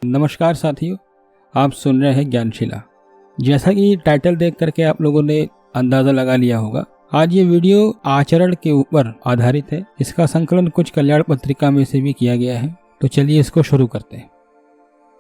नमस्कार साथियों, आप सुन रहे हैं ज्ञानशिला। जैसा कि टाइटल देख करके आप लोगों ने अंदाजा लगा लिया होगा, आज ये वीडियो आचरण के ऊपर आधारित है। इसका संकलन कुछ कल्याण पत्रिका में से भी किया गया है। तो चलिए इसको शुरू करते हैं।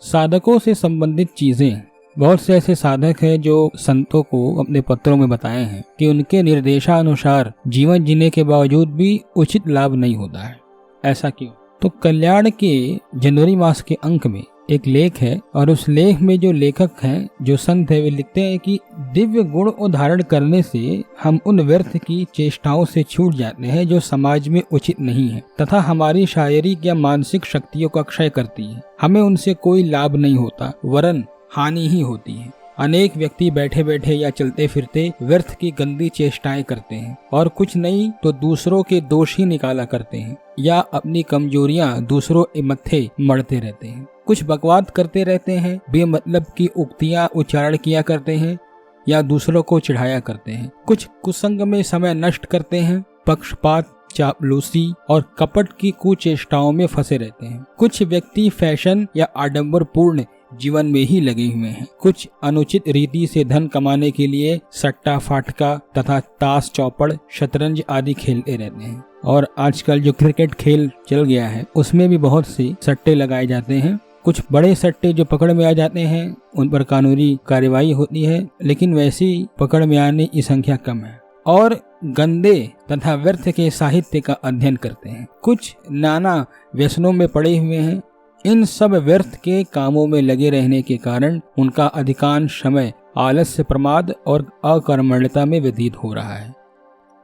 साधकों से संबंधित चीजें। बहुत से ऐसे साधक हैं जो संतों को अपने पत्रों में बताए हैं कि उनके निर्देशानुसार जीवन जीने के बावजूद भी उचित लाभ नहीं होता है। ऐसा क्यों? तो कल्याण के जनवरी मास के अंक में एक लेख है और उस लेख में जो लेखक हैं, जो संत है, वे लिखते हैं कि दिव्य गुण को धारण करने से हम उन व्यर्थ की चेष्टाओं से छूट जाते हैं जो समाज में उचित नहीं है तथा हमारी शारीरिक या मानसिक शक्तियों का क्षय करती है। हमें उनसे कोई लाभ नहीं होता, वरन हानि ही होती है। अनेक व्यक्ति बैठे बैठे या चलते फिरते व्यर्थ की गंदी चेष्टाएं करते हैं और कुछ नहीं तो दूसरों के दोष ही निकाला करते हैं या अपनी कमजोरियां दूसरों के मत्थे मढ़ते रहते हैं। कुछ बकवाद करते रहते हैं, बेमतलब की उक्तियां उच्चारण किया करते हैं या दूसरों को चिढ़ाया करते हैं। कुछ कुसंग में समय नष्ट करते हैं, पक्षपात, चापलूसी और कपट की कुचेष्टाओं में फंसे रहते हैं। कुछ व्यक्ति फैशन या आडंबर पूर्ण जीवन में ही लगे हुए हैं। कुछ अनुचित रीति से धन कमाने के लिए सट्टा फाटका तथा ताश चौपड़, शतरंज आदि खेलते रहते हैं। और आजकल जो क्रिकेट खेल चल गया है उसमें भी बहुत से सट्टे लगाए जाते हैं। कुछ बड़े सट्टे जो पकड़ में आ जाते हैं उन पर कानूनी कार्यवाही होती है, लेकिन वैसी पकड़ में आने की संख्या कम है। और गंदे तथा व्यर्थ के साहित्य का अध्ययन करते हैं। कुछ नाना व्यसनों में पड़े हुए हैं। इन सब व्यर्थ के कामों में लगे रहने के कारण उनका अधिकांश समय आलस्य, प्रमाद और अकर्मण्यता में व्यतीत हो रहा है।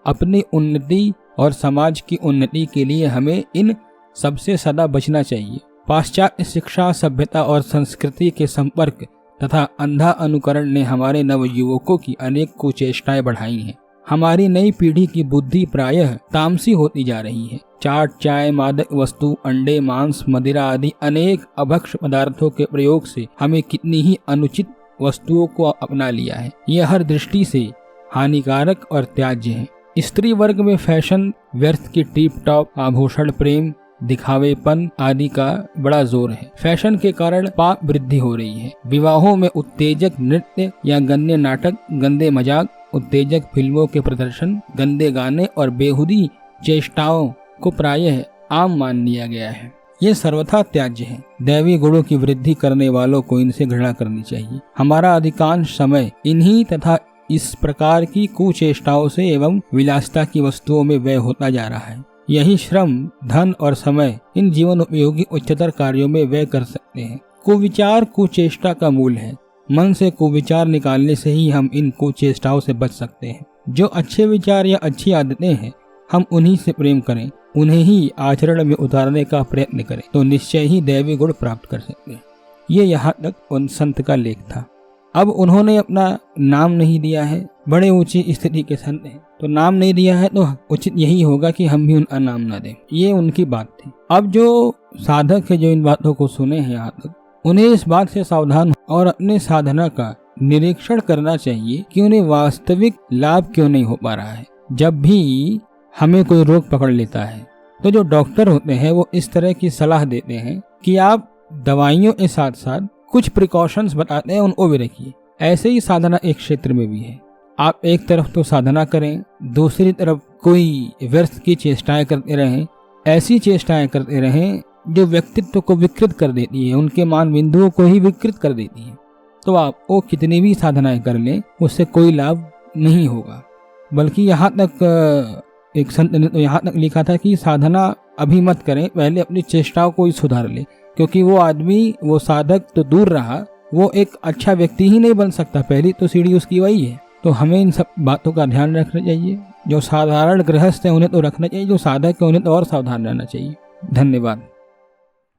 अपनी उन्नति और समाज की उन्नति के लिए हमें इन सबसे सदा बचना चाहिए। पाश्चात्य शिक्षा, सभ्यता और संस्कृति के संपर्क तथा अंधा अनुकरण ने हमारे नवयुवकों की अनेक कुचेष्टाएं बढ़ाई हैं। हमारी नई पीढ़ी की बुद्धि प्रायः तामसी होती जा रही है। चाट, चाय, मादक वस्तु, अंडे, मांस, मदिरा आदि अनेक अभक्ष पदार्थों के प्रयोग से हमें कितनी ही अनुचित वस्तुओं को अपना लिया है। यह हर दृष्टि से हानिकारक और त्याज्य है। स्त्री वर्ग में फैशन, व्यर्थ की टीप टॉप आभूषण, प्रेम, दिखावेपन आदि का बड़ा जोर है। फैशन के कारण पाप वृद्धि हो रही है। विवाहों में उत्तेजक नृत्य या गंदे नाटक, गंदे मजाक, उत्तेजक फिल्मों के प्रदर्शन, गंदे गाने और बेहुदी चेष्टाओं को प्रायः आम मान लिया गया है। ये सर्वथा त्याज्य है। दैवी गुणों की वृद्धि करने वालों को इनसे घृणा करनी चाहिए। हमारा अधिकांश समय इन्हीं तथा इस प्रकार की कुचेष्टाओं से एवं विलासिता की वस्तुओं में व्यय होता जा रहा है। यही श्रम, धन और समय इन जीवन उपयोगी उच्चतर कार्यों में व्यय कर सकते हैं। कुविचार कुचेष्टा का मूल है। मन से कुविचार निकालने से ही हम इन कुचेष्टाओं से बच सकते हैं। जो अच्छे विचार या अच्छी आदतें हैं, हम उन्हीं से प्रेम करें, उन्हें ही आचरण में उतारने का प्रयत्न करें, तो निश्चय ही दैवी गुण प्राप्त कर सकते हैं। ये यहाँ तक उन संत का लेख था। अब उन्होंने अपना नाम नहीं दिया है। बड़े ऊंची स्थिति के संत हैं, तो नाम नहीं दिया है तो उचित यही होगा कि हम भी उनका नाम न दें। ये उनकी बात थी। अब जो साधक है, जो इन बातों को सुने हैं यहाँ तक, उन्हें इस बात से सावधान और अपने साधना का निरीक्षण करना चाहिए कि उन्हें वास्तविक लाभ क्यों नहीं हो पा रहा है। जब भी हमें कोई रोग पकड़ लेता है तो जो डॉक्टर होते हैं वो इस तरह की सलाह देते हैं कि आप दवाइयों के साथ साथ कुछ प्रिकॉशंस बताते हैं, उनको भी रखिए। ऐसे ही साधना एक क्षेत्र में भी है। आप एक तरफ तो साधना करें, दूसरी तरफ कोई व्यर्थ की चेष्टाएं करते रहें। ऐसी चेष्टाएं करते रहें जो व्यक्तित्व को विकृत कर देती है, उनके मान बिंदुओं को ही विकृत कर देती है। तो आप वो कितनी भी साधनाएं कर लें, उससे कोई लाभ नहीं होगा। बल्कि यहाँ तक एक संत ने तो यहाँ तक लिखा था कि साधना अभी मत करें, पहले अपनी चेष्टाओं को ही सुधार ले। क्योंकि वो आदमी, वो साधक तो दूर रहा, वो एक अच्छा व्यक्ति ही नहीं बन सकता। पहली तो सीढ़ी उसकी वही है। तो हमें इन सब बातों का ध्यान रखना चाहिए। जो साधारण गृहस्थ है उन्हें तो रखना चाहिए, जो साधक है उन्हें तो और सावधान रहना चाहिए। धन्यवाद।